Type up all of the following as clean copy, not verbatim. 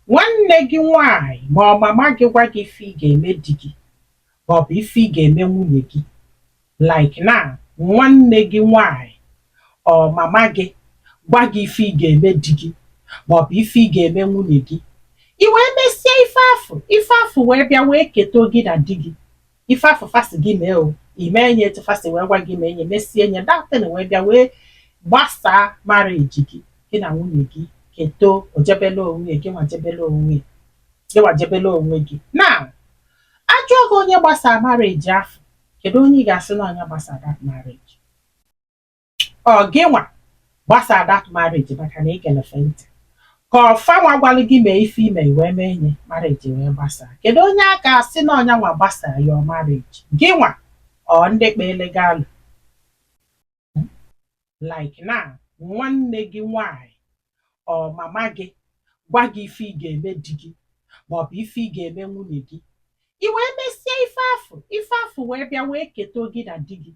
nwanne gị nwanyị ma ọ mama gị gwa gị ife ị ga-eme di gị ma ọ bụ ife ị ga-eme nwunye gị, like na nwanne gị nwanyị ọ mama gị gwa gị ife ị ga-eme di gị ma ọ bụ ife ị ga-eme nwunye gị, i wee mesie ife afụ wee bịa wee keto gị na di gị, ife afụ fasị gị mee o ime nye etu fasị wee gwa gị mee nye mesie nye datin wee bịa wee gbasaa marriage gị na nwunye gị keto ojebela onwe gị nwajebela onwe gị. Na ajụọ gị onye gbasaa marriage afọ, kedu onye ị ga-asị na onye gbasaa that marriage? Ọ gị nwa gbasaa that marriage maka na ikelefe ntị, ka ọfanwa gwalụ gị mee ife ime wee mee nye marriage wee gbasaa? Kedu onye a ga-asị na ọnya nwa gbasaa your marriage? Gị nwa ọ ndị kpele gị alụ? Like na nwanne gị nwanyị ọ mama gị gwa gị ife ị ga-eme di gị maọbụ ife ị ga-eme nwunye gị, i wee mesie ife afụ wee bịa wee keto gị na di gị,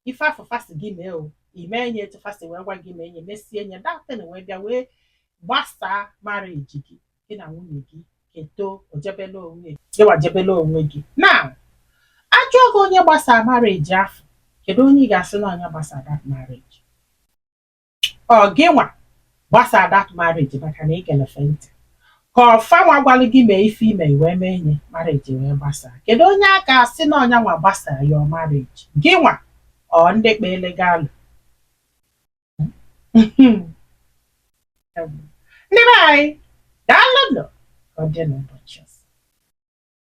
ife afụ fasị gị mee o ime nye etu fasị wee gwa gị mee nye mesie nye datin wee bịa wee gbasaa marriage gị na nwunye gị keto ojebela onwe gị wajebela onwe gị. Na ajụọ gị onye gbasaa marriage afọ, kedu onye ị ga-asị na onye gbasaa that marriage? Ọ gị nwa gbasaa that marriage maka na ikelefe ntị, ka ọfanwa gwalụ gị mee ife ime wee mee nye marriage wee gbasaa? Kedu onye a ga-asị na ọnya nwa gbasaa your marriage? Gị nwa ọ ndị kpele gị alụ? Ndị be anyị daalụ nụ, ka ọ dị n'ụbọchị ọzọ.